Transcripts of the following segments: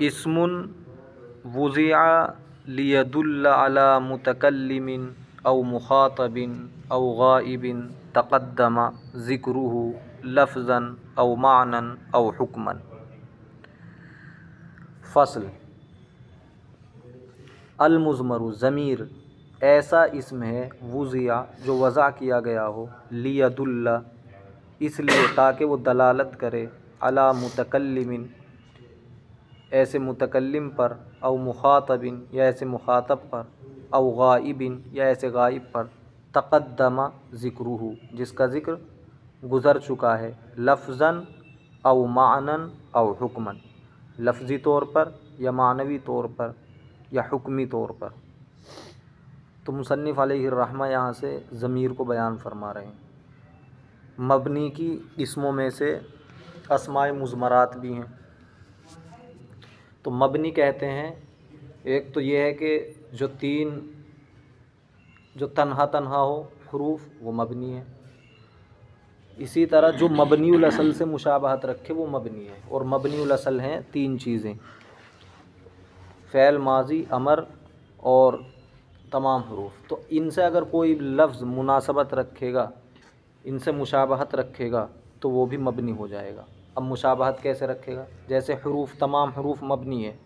इस्मुन वुज़िअ लियदुल्ल अला मुतकल्लिमिन औ मुखातबिन औ गाइबिन तक़द्दम ज़िक्रुहु लफ़्ज़न औ मानन औ हुक्मन। फ़स्ल। अल मुज़मरु ज़मीर ऐसा इसम है, वुज़िया जो वज़ा किया गया हो, लियदुल्ला इसलिए ताकि वो दलालत करे, अला मुतकल्लिमिन ऐसे मुतकल्लिम पर, औ मुखातबिन या ऐसे मुखातब पर, औ गाइबिन या ऐसे गाइब पर, तक़द्दम ज़िक्रुहु जिसका ज़िक्र गुज़र चुका है, लफ़्ज़न औ मानन औ हुक्मन लफ्ज़ी तौर पर या मानवी तौर पर या हुक्मी तौर पर। तो मुसन्निफ़ अलैहिर्रहमा यहाँ से ज़मीर को बयान फरमा रहे हैं। मबनी की इस्मों में से अस्माए मुज़मरात भी हैं। तो मबनी कहते हैं, एक तो ये है कि जो तन्हा तन्हा हो हरूफ वो मबनी है। इसी तरह जो मबनीउल असल से मुशाबहत रखे वो मबनी है। और मबनीउल असल हैं 3 चीज़ें, फ़ेल, माजी, अमर और तमाम हरूफ। तो इनसे अगर कोई लफ्ज़ मुनासबत रखेगा, इनसे मुशाबहत रखेगा तो वो भी मबनी हो जाएगा। अब मुशाबहत कैसे रखेगा? जैसे हरूफ, तमाम हरूफ मबनी है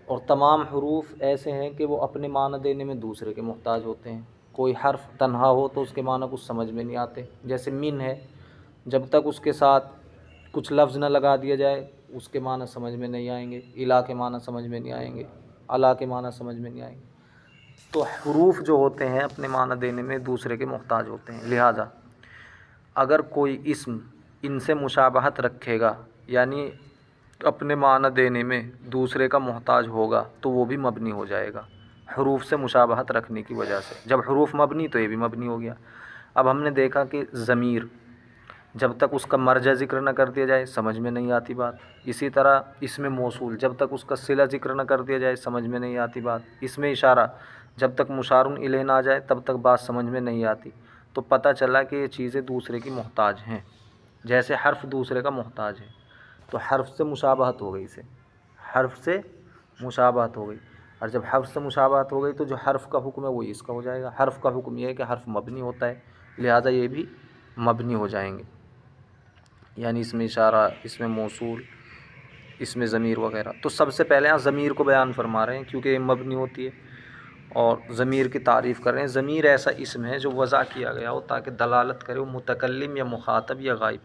और तमाम हरूफ ऐसे हैं कि वो अपने माना देने में दूसरे के मुहताज होते हैं। कोई हर्फ तन्हा हो तो उसके माना कुछ समझ में नहीं आते। जैसे मिन है, जब तक उसके साथ कुछ लफ्ज़ न लगा दिया जाए उसके माना समझ में नहीं आएंगे। इला के माना समझ में नहीं आएंगे, अला के माना समझ में नहीं आएंगे। तो हरूफ जो होते हैं अपने माना देने में दूसरे के मुहताज होते हैं। लिहाजा अगर कोई इस्म इनसे मुशाबहत रखेगा यानी अपने माना देने में दूसरे का मुहताज होगा तो वो भी मबनी हो जाएगा, हरूफ से मुशाबहत रखने की वजह से। जब हरूफ मबनी तो ये भी मबनी हो गया। अब हमने देखा कि ज़मीर जब तक उसका मर्जा ज़िक्र न कर दिया जाए समझ में नहीं आती बात। इसी तरह इसमें मौसूल जब तक उसका सिला ज़िक्र न कर दिया जाए समझ में नहीं आती बात। इसमें इशारा जब तक मुशारुन इलैह ना आ जाए तब तक बात समझ में नहीं आती। तो पता चला कि ये चीज़ें दूसरे की मोहताज हैं। जैसे हर्फ़ दूसरे का मोहताज है तो हर्फ़ से मुशाबहत हो गई, से हर्फ़ से मुशाबहत हो गई। और जब हर्फ़ से मुशाबहत हो गई तो जो हर्फ़ का हुक्म है वही इसका हो जाएगा। हर्फ़ का हुक्म यह है कि हर्फ़ मबनी होता है, लिहाजा ये भी मबनी हो जाएंगे। यानी इसमें इशारा, इसमें मौसूल, इसमें ज़मीर वगैरह। तो सबसे पहले यहाँ ज़मीर को बयान फरमा रहे हैं क्योंकि ये मबनी होती है और ज़मीर की तारीफ़ कर रहे हैं। ज़मीर ऐसा इसम है जो वज़ा किया गया हो ताकि दलालत करे वो मुतकल्लिम या मुखातब या गाइब।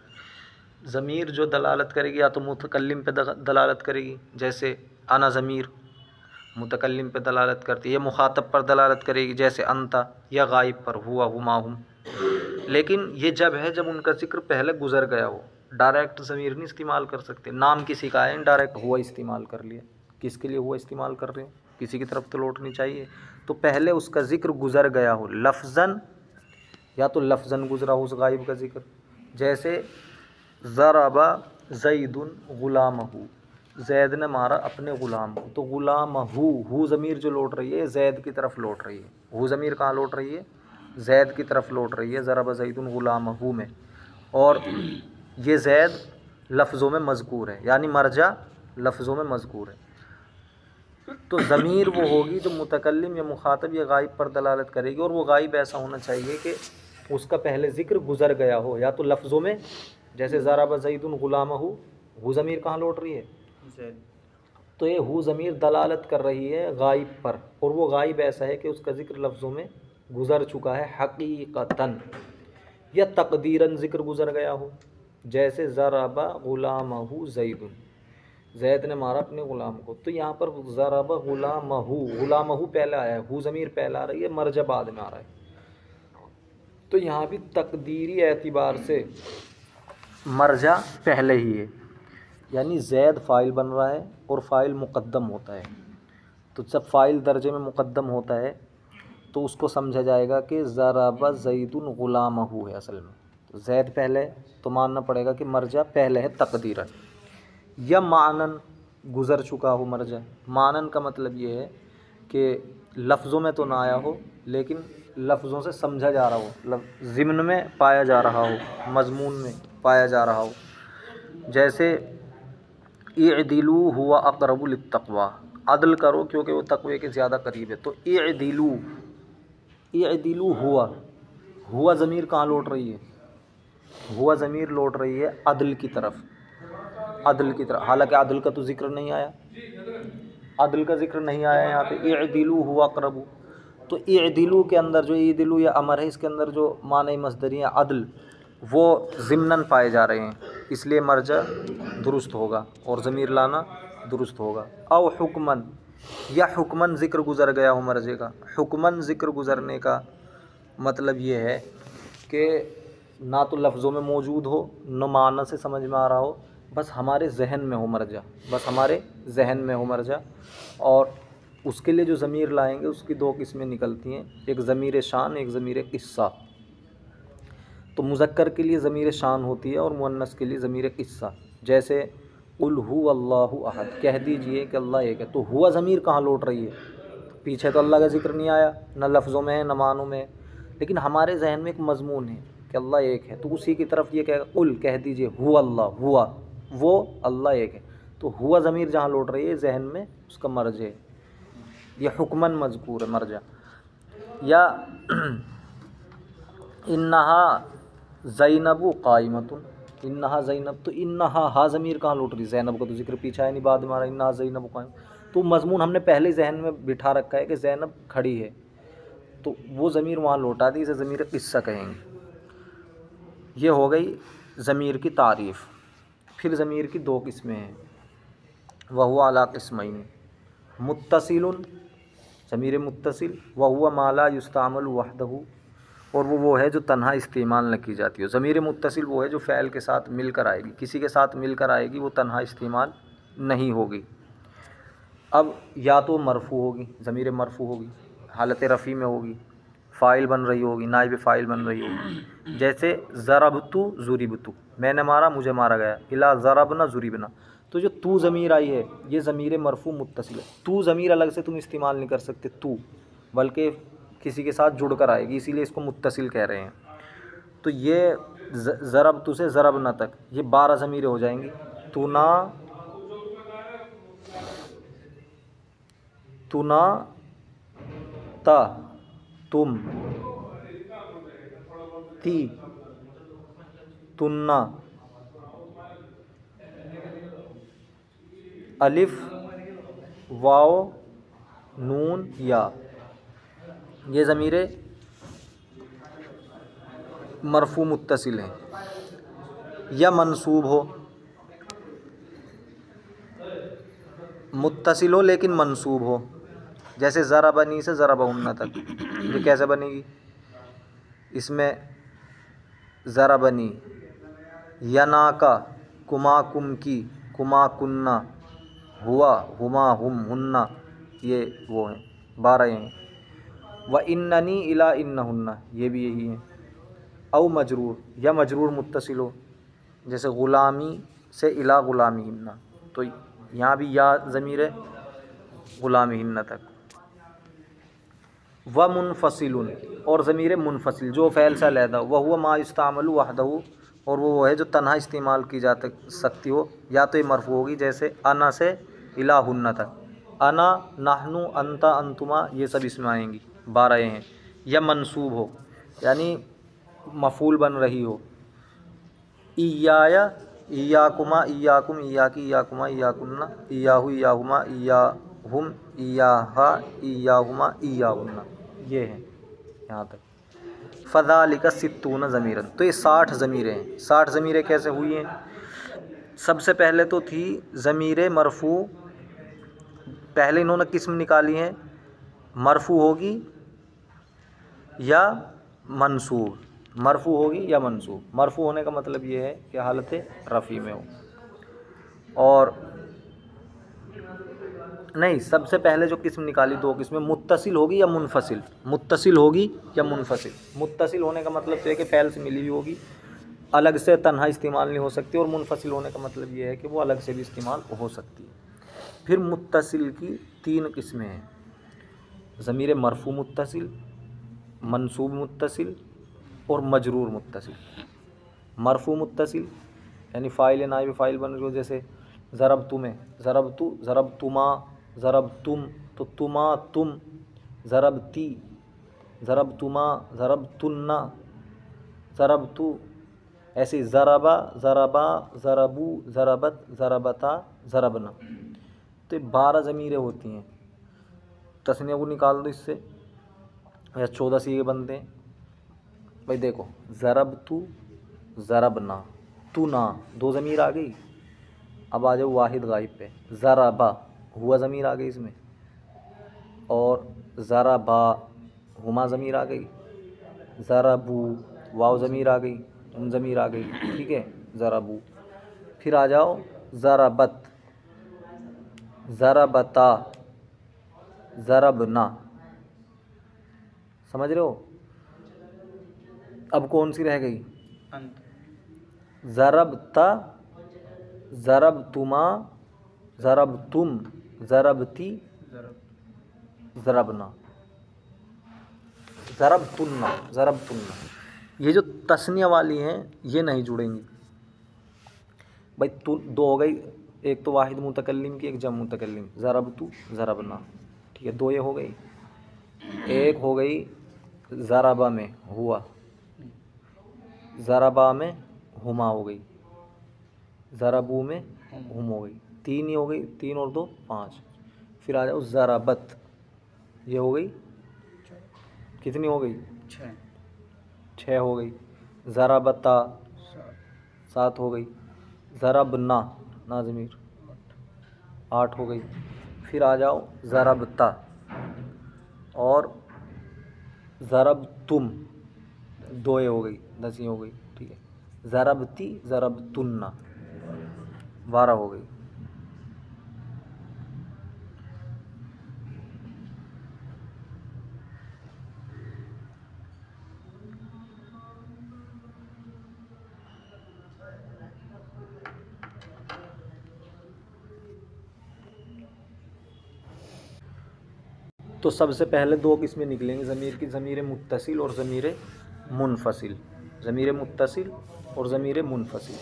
ज़मीर जो दलालत करेगी या तो मुतकल्लिम पे दलालत करेगी, जैसे अना ज़मीर मुतकल्लिम पे दलालत करती है, या मुखातब पर दलालत करेगी जैसे अंता, या गाइब पर हुआ हुमा हुम। लेकिन ये जब है जब उनका ज़िक्र पहले गुज़र गया हो। डायरेक्ट ज़मीर नहीं इस्तेमाल कर सकते। नाम किसी का है, डायरेक्ट हुआ इस्तेमाल कर लिया। किसके लिए हुआ इस्तेमाल कर रहे हैं? किसी की तरफ तो लौटनी चाहिए। तो पहले उसका ज़िक्र गुज़र गया हो लफ्ज़न, या तो लफ्ज़न गुज़रा हो उस गाइब का ज़िक्र। जैसे ज़रबा ज़ैदुन ग़ुलामहू, ज़ैद ने मारा अपने ग़ुलाम को। तो ग़ुलामहू, हू ज़मीर जो लौट रही है ज़ैद की तरफ लौट रही है। हू ज़मीर कहाँ लौट रही है? ज़ैद की तरफ लौट रही है ज़रबा ज़ैदुन ग़ुलामहू में। और ये ज़ैद लफ्ज़ों में मज़कूर है, यानी मर्जा लफ्ज़ों में मज़कूर है। तो ज़मीर वो होगी जो मुतकल्लिम या मुखातब या गाइब पर दलालत करेगी। और वो गाइब ऐसा होना चाहिए कि उसका पहले ज़िक्र गुज़र गया हो, या तो लफ्ज़ों में, जैसे ज़रबा ज़ैदुन ग़ुलामहू, हू ज़मीर कहाँ लौट रही है? तो ये हू ज़मीर दलालत कर रही है गाइब पर, और वो गाइब ऐसा है कि उसका ज़िक्र लफ्ज़ों में गुज़र चुका है हकीकतन, या तक़दीरन ज़िक्र गुज़र गया हो। जैसे ज़रबा ग़ुलामहू ज़ैदुन, ज़ैद ने मारा अपने ग़ुलाम को। तो यहाँ पर ज़रबा ग़ुलामहू, ग़ुलामहू पहले आया है, हू ज़मीर पहले आ रही है, मर्जा बाद में आ रहा है। तो यहाँ भी तक़दीरी एतबार से मर्जा पहले ही है, यानी ज़ैद फ़ाइल बन रहा है और फ़ाइल मुक़द्दम होता है। तो जब फ़ाइल दर्जे में मुक़द्दम होता है तो उसको समझा जाएगा कि ज़रबा ज़ैदुन ग़ुलामहू है असल में। तो ज़ैद पहले, तो मानना पड़ेगा कि मर्जा पहले है तक़दीरन। या मानन गुज़र चुका हो मर्जा। मानन का मतलब ये है कि लफ्ज़ों में तो ना आया हो लेकिन लफ्ज़ों से समझा जा रहा हो, ज़िम्न में पाया जा रहा हो, मज़मून में पाया जा रहा हो। जैसे इअदिलू हुवा अक़रबु लित्तक़वा, अदल करो क्योंकि वो तक़वे के ज़्यादा करीब है। तो इअदिलू, इअदिलू हुआ ज़मीर कहाँ लौट रही है? हुआ ज़मीर लौट रही है अदल की तरफ, अदल की तरफ। हालांकि अदल का तो ज़िक्र नहीं आया, अदल का ज़िक्र नहीं आया यहाँ पे। इअदिलू हुवा अक़रबु, तो इअदिलू के अंदर जो इअदिलू या अमर है, इसके अंदर जो माने मसदरी हैं अदल, वो ज़िम्नन पाए जा रहे हैं, इसलिए मर्जा दुरुस्त होगा और ज़मीर लाना दुरुस्त होगा। औ हुक्मन, या हुक्मन ज़िक्र गुज़र गया हो मर्जे का। हुक्मन ज़िक्र गुज़रने का मतलब ये है कि ना तो लफ्ज़ों में मौजूद हो, न माना से समझ में आ रहा हो, बस हमारे जहन में हो मर्जा, बस हमारे जहन में हो मर्जा। और उसके लिए जो ज़मीर लाएंगे उसकी दो किस्में निकलती हैं, एक ज़मीर शान, एक ज़मीर क़िस्सा। तो मुज़क्कर के लिए ज़मीर शान होती है और मुअन्नस के लिए ज़मीर क़िस्सा। जैसे कुल हु अल्लाहु अहद, कह दीजिए कि अल्लाह एक है। तो हुआ ज़मीर कहाँ लौट रही है? पीछे तो अल्लाह का ज़िक्र नहीं आया, न लफ्ज़ों में है न मानों में है, लेकिन हमारे जहन में एक मज़मून है कि अल्लाह एक है, तो उसी की तरफ ये कहेगा कुल, कह दीजिए हु अल्लाह, हुआ वो अल्लाह एक है। तो हुआ ज़मीर जहाँ लौट रही है जहन में, उसका मर्ज है, यह हुक्मन मज़कूर है मर्जा। या इन्नहा ज़ैनबु क़ाइमतुन, इन्नहा ज़ैनब, तो इन्नहा हा ज़मीर कहाँ लौट रही? ज़ैनब का तो ज़िक्र पीछा है नहीं, बाद में आ रहा इन्नहा ज़ैनबु क़ाइम। तो मज़मून हमने पहले जहन में बिठा रखा है कि ज़ैनब खड़ी है, तो वो ज़मीर वहाँ लौटा दी, इसे ज़मीर क़िस्सा कहेंगे। ये हो गई ज़मीर की तारीफ़। फिर ज़मीर की दो किस्में हैं, वहुवा अला क़िस्मैन, मुत्तसिलुन ज़मीर मुत्तसिल, वहुवा मा ला युस्तामल वहदहु, और वो है जो तन्हा इस्तेमाल न की जाती हो। ज़मीर मुत्तसिल वो है जो फ़ैल के साथ मिलकर आएगी, किसी के साथ मिलकर आएगी, वो तन्हा इस्तेमाल नहीं होगी। अब या तो मरफ़ू होगी, ज़मीर मरफ़ू होगी, हालत रफ़ी में होगी, फ़ाइल बन रही होगी, नाइब फ़ाइल बन रही होगी। जैसे ज़रबतु ज़ुरिबतु, मैंने मारा मुझे मारा गया, इला ज़रबना ज़ुरिबना। तो जो तू ज़मीर आई है ये ज़मीर मरफ़ू मुत्तसिल है। तू ज़मीर अलग से तुम इस्तेमाल नहीं कर सकते तू, बल्कि किसी के साथ जुड़ कर आएगी, इसीलिए इसको मुत्तसिल कह रहे हैं। तो ये ज़रबतु से ज़रबना तक ये 12 ज़मीरें हो जाएंगी। तुना, तुना, ता, तुम, ती, तुन्ना, अलिफ, वाव, नून, या, ये ज़मीरें मरफ़ू मुत्तसिल हैं। या मंसूब हो, मुत्तसिल हो लेकिन मंसूब हो, जैसे ज़रबनी से ज़रबहुन्ना तक, ये कैसे बनेगी? इसमें ज़रबनी, यनाका, कुमा कुम की, कुमा कुन्ना, हुआ हुमा हुम हुन्ना, ये वो हैं 12 हैं। व इन्ननी इला इन्नहुन्ना, ये भी यही हैं। औ मजरूर, या मजरूर मुत्तसिल हो, जैसे ग़ुलामी से इला ग़ुलामिहिन्ना, तो यहाँ भी या ज़मीर है ग़ुलामिहिन्ना तक। व मुनफ़सिलुन, और ज़मीर मुनफ़सिल जो फ़ैल से अलहदा, वह हुआ मा युस्तामलु वहदहु, और वो है जो तन्हा इस्तेमाल की जा सकती हो। या तो ये मरफ़ू होगी, जैसे अना से इला हुन्ना तक, अना, नहनु, अंता, अंतुमा, ये सब इसमें आएंगी, 12 हैं। या मंसूब हो, यानी मफ़ूल बन रही हो, इयाया, इयाकुमा, इयाकुम, इयाकी, इयाकुमा, इयाकुन्ना, इयाहु, इयाहुमा, इयाहुम, इयाहा, इयाहुमा, इयाहुन्ना, ये हैं यहाँ तक। फ़ज़ालिका सित्तून ज़मीरन, तो ये 60 ज़मीरें हैं। 60 ज़मीरें कैसे हुई हैं? सबसे पहले तो थी ज़मीर मरफ़ू, पहले इन्होंने किस्म निकाली हैं, मरफ़ू होगी या मंसूब, मरफ़ू होगी या मंसूब। मरफ़ू होने का मतलब ये है कि हालत रफ़ी में हो, और नहीं, सबसे पहले जो किस्म निकाली, दो किस्में, मुत्तसिल होगी या मुनफ़सिल, मुत्तसिल होगी या मुनफ़सिल। मुत्तसिल होने का मतलब तो है कि फ़ैल से मिली हुई होगी, अलग से तन्हा इस्तेमाल नहीं हो सकती, और मुनफ़सिल होने का मतलब ये है कि वो अलग से भी इस्तेमाल हो सकती है। फिर मुत्तसिल की 3 किस्में हैं, ज़मीर मरफ़ू मुत्तसिल, मंसूब मुत्तसिल और मजरूर मुत्तसिल। मरफ़ू मुत्तसिल यानी फ़ाइल नाइब फ़ाइल बन रही हो, जैसे ज़रब तुम्हें, ज़रब तू, ज़रब तुमा, ज़रब तुम, तो तुमा तुम, ज़रब ती, ज़रब तुमा, ज़रब तुन्ना, ज़रब तू। ऐसे ज़रबा, ज़रबा, ज़रबू, ज़रबत, ज़रबता, ज़रबना। तो 12 ज़मीरें होती हैं। तस्निया को निकाल दो इससे, या 14 सीगे बनते हैं। भाई देखो, ज़रब तू, ज़रबना, तू ना, 2 ज़मीर आ गई। अब आ जाओ वाहिद गायब पे, ज़रबा हुआ ज़मीर आ गई इसमें, और ज़रबा हुमा ज़मीर आ गई, ज़रबू वाव ज़मीर आ गई, तुम ज़मीर आ गई, ठीक है, ज़रबू। फिर आ जाओ ज़रबत, ज़रबता, ज़रबना। समझ रहे हो? अब कौन सी रह गई? ज़रबता, ज़रबतुमा, ज़रबतुम, ज़रबती, ज़रबना, ज़रबतुन्ना, ज़रबतुन्ना। ये जो तस्निया वाली हैं ये नहीं जुड़ेंगी। भाई तू 2 हो गई, एक तो वाहिद मुतकल्लिम की, एक जम मुतकल्लिम, ज़रबतु, ज़रबना, ठीक है, 2 ये हो गई। एक हो गई ज़रबा में हुआ, ज़रबा में हुमा हो गई, ज़रबू में हुम हो गई, 3 ही हो गई, 3 और 2 5। फिर आ जाओ ज़रबत, ये हो गई, कितनी हो गई? 6 हो गई। ज़रबता 7 हो गई। ज़रबना ना ज़मीर 8 हो गई। फिर आ जाओ ज़रबता और ज़रबतुम, 2 हो गई, 10 हो गई, ठीक है। ज़रबती, ज़रबतुन्ना 12 हो गई। तो सबसे पहले 2 किस्में निकलेंगी ज़मीर की, ज़मीर मुत्तसिल और ज़मीर मुनफसिल। ज़मीर मुत्तसिल और ज़मीर मुनफसिल।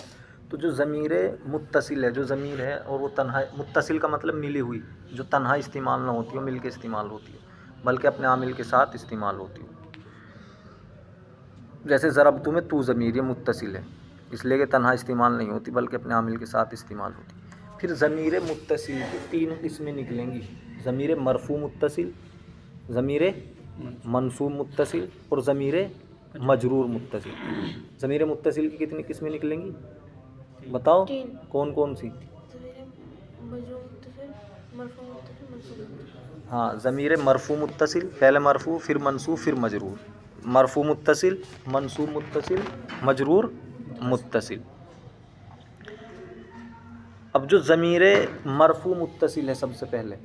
तो जो ज़मीर मुत्तसिल है, जो ज़मीर है और वो तन्हा, मुत्तसिल का मतलब मिली हुई, जो तन्हा इस्तेमाल ना होती हो, मिल के इस्तेमाल होती हो, बल्कि अपने आमिल के साथ इस्तेमाल होती हो। जैसे ज़रबतु में तू ज़मीर, ये मुत्तसिल है, इसलिए कि तन्हा इस्तेमाल नहीं होती बल्कि अपने आमिल के साथ इस्तेमाल होती। फिर ज़मीर मुत्तसिल की 3 किस्में निकलेंगी, ज़मीर मरफ़ू मुत्तसिल, ज़मीर मनसूब मुत्तसिल और ज़मीर मजरूर मुत्तसिल। ज़मीर मुत्तसिल की कितनी किस्में निकलेंगी बताओ? 3। कौन कौन सी? हाँ, ज़मीर मरफ़ू मुत्तसिल, पहले मरफ़ू फिर मनसूब फिर मजरूर, मरफ़ू मुत्तसिल, मनसूब मुत्तसिल, मजरूर मुत्तसिल। अब जो ज़मीर मरफ़ू मुत्तसिल है, सबसे पहले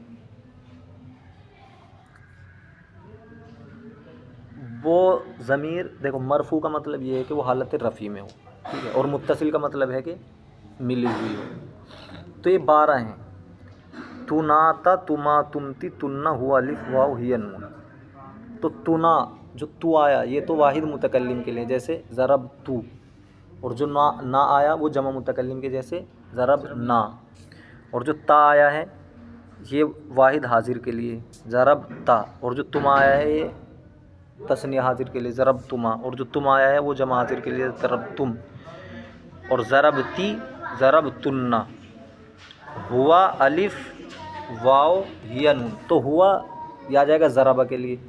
वो ज़मीर देखो, मरफ़ू का मतलब ये है कि वो हालत रफ़ी में हो, ठीक है, और मुत्तसिल का मतलब है कि मिली हुई हो। तो ये 12 हैं, तुनाता, तुमा, तुमती, तुन्ना, हुआ, अलिफ, वाव, हिया, नून। तो तुना, जो तू आया ये तो वाहिद मुतकल्लिम के लिए, जैसे ज़रब तू, और जो ना आया वो जमा मुतकल्लिम के, जैसे ज़रब ना। और जो ता आया है ये वाहिद हाजिर के लिए, ज़रब ता। और जो तुम आया है ये तस्निया हाजिर के लिए, ज़रब तुमा। और जो तुम आया है वो जमा हाजिर के लिए, ज़रब तुम। और ज़रब ती, ज़रब तुन्ना, हुआ, अलिफ, वाव, हिया, नून। तो हुआ ये आ जाएगा ज़रबा के लिए,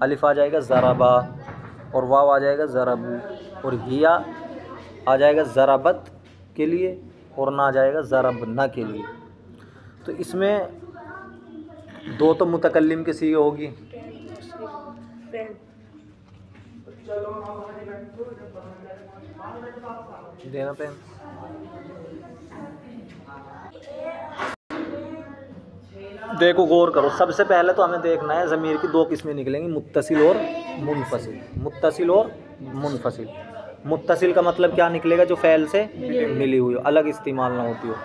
अलिफ आ जाएगा ज़रबा, और वाव आ जाएगा ज़रबू, और हिया आ जाएगा ज़रबत के लिए, और ना आ जाएगा ज़रबना के लिए। तो इसमें 2 तो मुतकल्लिम के सीगे होगी, देना पेन। देखो गौर करो, सबसे पहले तो हमें देखना है ज़मीर की 2 किस्में निकलेंगी, मुत्तसिल और मुनफसिल। मुत्तसिल और मुनफसिल। मुत्तसिल का मतलब क्या निकलेगा? जो फ़ैल से मिली हुई हो, अलग इस्तेमाल ना होती हो।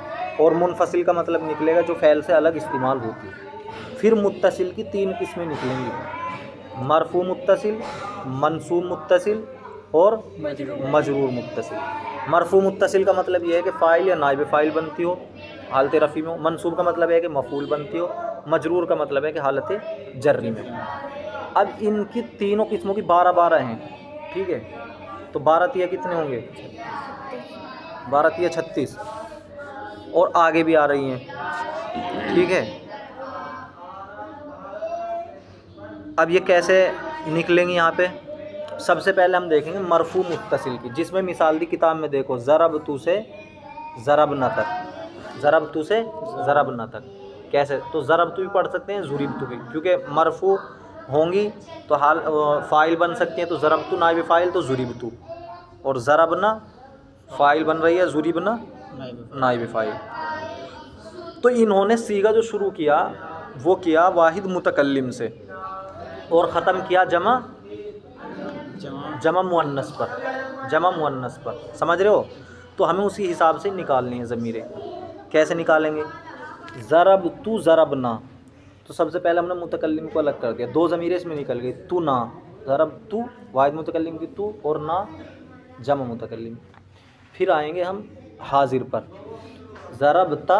और मुनफसिल का मतलब निकलेगा जो फ़ैल से अलग इस्तेमाल होती हो। फिर मुत्तसिल की 3 किस्में निकलेंगी, मरफ़ू मुत्तसिल, मनसूब मुत्तसिल और मजरूर मुत्तसिल। मरफ़ू मुत्तसिल का मतलब ये है कि फ़ाइल या नाइब फ़ाइल बनती हो, हालत रफ़ी में हो। मंसूब का मतलब है कि मफ़ूल बनती हो, मजरूर का मतलब है कि हालत जर्री में हो। अब इनकी तीनों किस्मों की 12-12 हैं, ठीक है। तो 12 तिया कितने होंगे? 12 तिया 36, और आगे भी आ रही हैं, ठीक है। अब ये कैसे निकलेंगी यहाँ पे? सबसे पहले हम देखेंगे मरफू मुत्तसिल की, जिसमें मिसाल दी किताब में देखो, ज़रबतु से ज़रबना तक, ज़रबतु से ज़रबना तक। कैसे? तो ज़रबतु भी पढ़ सकते हैं, ज़ुरिबतु भी, क्योंकि मरफू होंगी तो हाल फ़ाइल बन सकती हैं। तो ज़रबतु नाइब फ़ाइल, तो ज़ुरिबतु, और ज़रबना फ़ाइल बन रही है, ज़ुरिबना नाइब फ़ाइल। तो इन्होंने सीगा जो शुरू किया वो किया वाहिद मुतकल्लिम से, और ख़त्म किया जमा मुअन्नस पर, जमा मुअन्नस पर। समझ रहे हो? तो हमें उसी हिसाब से निकालनी है ज़मीरें। कैसे निकालेंगे? ज़रबतु ज़रबना, तो सबसे पहले हमने मुतकल्लिम को अलग कर दिया, 2 ज़मीरें इसमें निकल गई। तू ना, ज़रबतु वाहिद मुतकल्लिम की तू, और ना जमा मुतकल्लिम। फिर आएंगे हम हाजिर पर, ज़रबता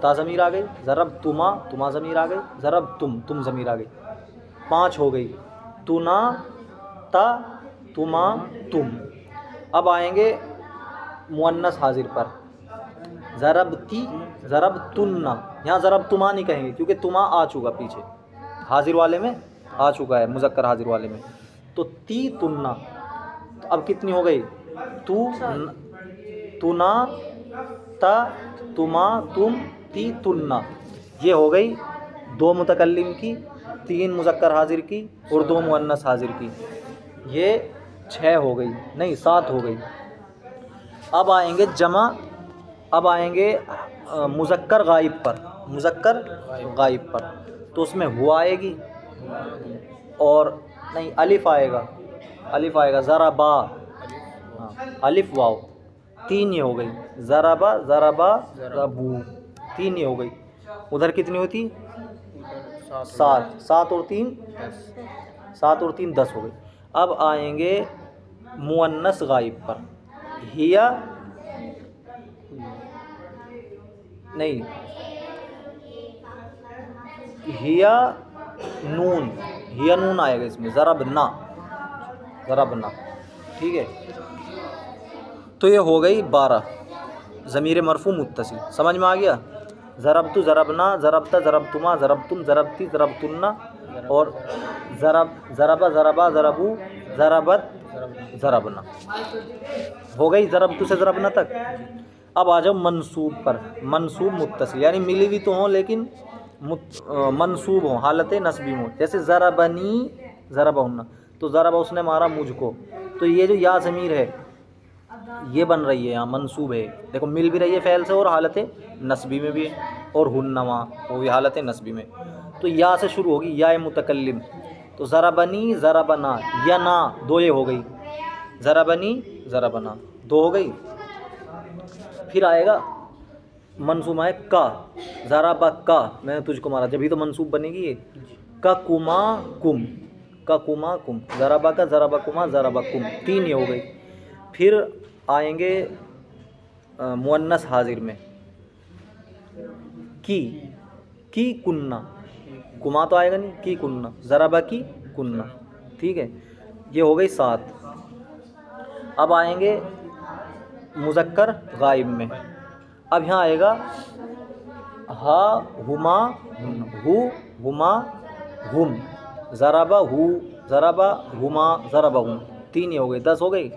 ता ज़मीर आ गई, ज़रबतुमा तुमा ज़मीर आ गई, ज़रबतुम तुम ज़मीर आ गई, 5 हो गई। तुना ता तुमा तुम। अब आएंगे मुअन्नस हाजिर पर, ज़रबती ज़रबतुन्ना, यहाँ ज़रबतुमा नहीं कहेंगे क्योंकि तुमा आ चुका पीछे, हाजिर वाले में आ चुका है, मुज़क्कर हाजिर वाले में। तो ती तुन्ना, तो अब कितनी हो गई? तुना ता तुमा तुम ती तुन्ना। ये हो गई 2 मुतकल्लिम की, 3 मुज़क्कर हाजिर की, और 2 मुअन्नस हाजिर की। ये 6 हो गई, नहीं 7 हो गई। अब आएंगे जमा, अब आएंगे मुज़क्कर गायब पर, मुज़क्कर गायब पर। तो उसमें हुआ आएगी, और नहीं अलिफ आएगा, अलिफ आएगा, ज़रबा, हाँ अलिफ वाव, 3 ये हो गई। ज़रबा ज़रबा ज़रबू, 3 ये हो गई। उधर कितनी होती? 7, 7 और 3 7 और 3 10 हो गई। अब आएंगे मुअन्नस गायब पर, हिया नहीं, हिया नून, हिया नून आएगा इसमें, ज़रबना ज़रबना, ठीक है। तो ये हो गई 12 ज़मीर मरफू मुत्तसिल। समझ में आ गया? ज़रबतु ज़रबना, ज़रबता ज़रबतुमा, ज़रबतुम ज़रबती ज़रबतुन्ना, और ज़रबा ज़रबा ज़रबू ज़रबत ज़रबना। हो गई ज़रबतु से ज़रबना तक। अब आ जाओ मंसूब पर, मंसूब मुत्तसिल, यानी मिली हुई तो हों लेकिन मंसूब हों, हालत नस्बी हों। जैसे ज़रबनी ज़रबहुन्ना, तो ज़रबा उसने मारा मुझको, तो ये जो या ज़मीर है ये बन रही है, यहाँ मंसूब है। देखो मिल भी रही है फ़ैल से, और हालत नस्बी में भी है, और हुन्ना वो भी हालत नस्बी में। तो या से शुरू होगी, या मुतकल्लिम। तो ज़रबनी ज़रबना, या ना 2 ये हो गई, ज़रबनी ज़रबना 2 हो गई। फिर आएगा मंसूब है का, ज़रबा का, मैंने तुझको मारा, जब भी तो मंसूब बनेगी ये। का कुमा कुम, का कुमा कुम, ज़रबा का ज़रबा कुमा ज़रबा कुम, 3 ये हो गई। फिर आएंगे मुअन्नस हाजिर में, की कुन्ना, कुमा तो आएगा नहीं, की कुन्ना, ज़रबा की कुन्ना, ठीक है। ये हो गई 7। अब आएंगे मुज़क्कर गायब में। अब यहाँ आएगा हा हुमा हु हुमा हुम, ज़रबा हु ज़रबा हुमा ज़रबा हुम, 3 ये हो गई, 10 हो गई।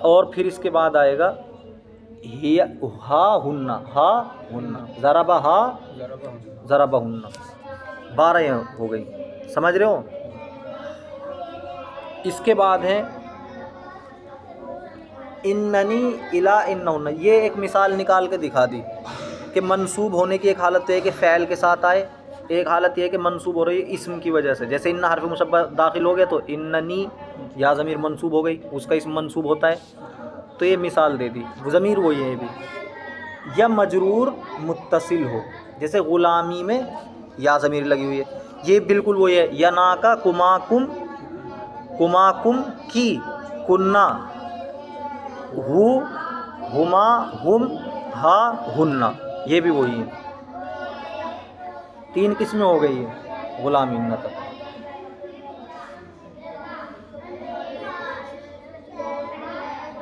और फिर इसके बाद आएगा हिया हा हुन्ना, हा हुन्ना, ज़रबा हा ज़रबा हुन्ना, 12 हो गई। समझ रहे हो? इसके बाद है इन्ननी इला इन्नहुन्ना। ये एक मिसाल निकाल के दिखा दी कि मंसूब होने की एक हालत है कि फ़ैल के साथ आए, एक हालत यह है कि मंसूब हो रही है इस्म की वजह से। जैसे इन्ना हर्फ मुशब्बह दाखिल हो गया तो इन्ननी, या ज़मीर मंसूब हो गई, उसका इस्म मंसूब होता है। तो ये मिसाल दे दी, ज़मीर वही है भी। या मजरूर मुत्तसिल हो, जैसे ग़ुलामी में या ज़मीर लगी हुई है, ये बिल्कुल वही है। या ना का कुमाकुम, कुमाकुम की, कुन्ना, हु हुमा हुम, हा हुन्ना, ये भी वही है, 3 किस्में हो गई है गुलाम इन्ना तक।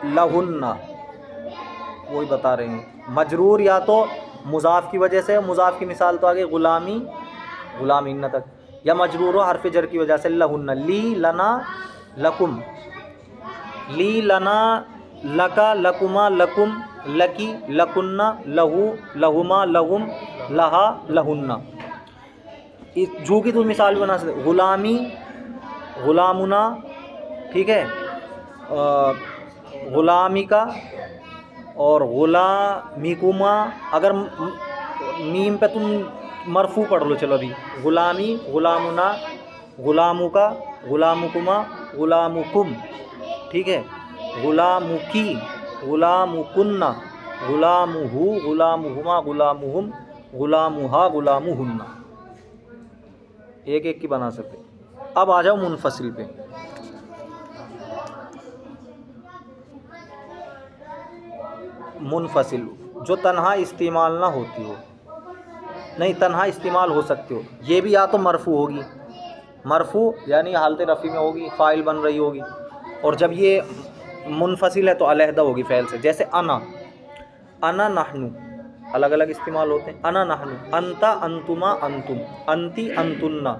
लहुन्ना वही बता रहे हैं, मजरूर या तो मुज़ाफ़ की वजह से, मुज़ाफ़ की मिसाल तो आगे गुलामी गुलाम इन्ना तक, या मजरूर हो हर्फ जर की वजह से लहुन्ना, ली लना लकुम, ली लना लका लकुमा लकुम लकी लकुन्ना लहू लहुमा लहुम लहा लहुन्ना। इस जू की तो मिसाल भी बना सकते, गुलामी गुलामुना, ठीक है, गुलामिका और गुलामिकुमा। अगर मीम पे तुम मरफू पढ़ लो, चलो अभी, गुलामी गुलामुना गुलामुका गुलामुकुमा गुलामुकुम, ठीक है, गुलामुकी गुलामुकुन्ना गुलामुहु गुलामुहुमा गुलामुहुम गुलामुहा गुलामुहुन्ना। एक एक की बना सकते। अब आ जाओ मुनफसिल पे। मुनफसिल जो तन्हा इस्तेमाल ना होती हो, नहीं तन्हा इस्तेमाल हो सकती हो, ये भी या तो मरफू होगी, मरफू यानी हालत रफ़ी में होगी, फ़ाइल बन रही होगी, और जब ये मुनफसिल है तो अलहदा होगी फ़ैल से। जैसे अना, अना नहनु अलग अलग इस्तेमाल होते हैं, अना नहनु, अंता अंतुमा अंतुम, अंती अंतुन्ना,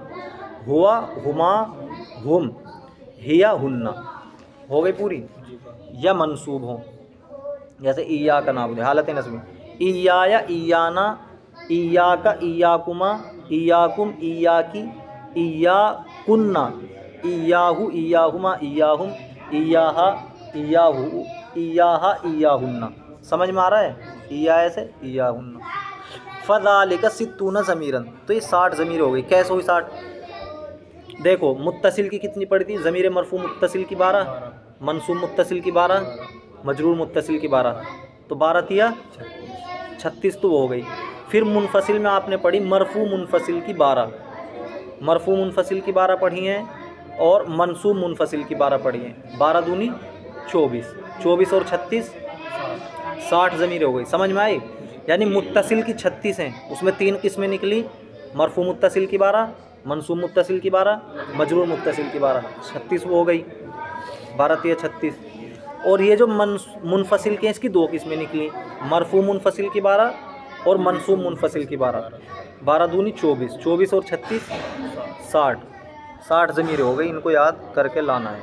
हुआ हुमा हुम, हिया हुन्ना, हो गई पूरी। या मंसूब हो, जैसे ईया का नाम, हालत नस्ब, ईया ईयाना ईया का ईयाकुमा ईयाकुम ईयाकी ईयाकुन्ना ईयाहु ईयाहुमा ईयाहुम ईयाहा ईयाहु ईयाहा ईयाहुन्ना। समझ में आ रहा है? ईया से ईयाहुन्ना। फ़ज़ालिका सित्तूना ज़मीरन, तो ये 60 ज़मीर हो गई। कैसे हुई 60? देखो मुत्तसिल की कितनी पड़ी थी? ज़मीर मरफू मुत्तसिल की 12, मनसूब मुत्तसिल की 12, मजरूर मुत्तसिल की 12, तो 12 तिया 36 तो वो हो गई। फिर मुनफसिल में आपने पढ़ी मरफू मुनफसिल की 12, मरफू मुनफसिल की 12 पढ़ी हैं और मनसूब मुनफसिल की 12 पढ़ी हैं। 12 दूनी 24, 24 और 36 60 ज़मीर हो गई। समझ में आई? यानी मुत्तसिल की 36 हैं, उसमें 3 किस्में निकली, मरफू मुत्तसिल की 12, मनसूब मुत्तसिल की 12, मजरूर मुत्तसिल की 12, 36 वो हो गई, 12 तिया 36। और ये जो मुनफसिल के इसकी 2 किस्में निकली, मरफू मुनफसिल की 12 और मनसूब मुनफसिल की 12, 12 दूनी 24, 24 और 36 60 ज़मीरें हो गई। इनको याद करके लाना है।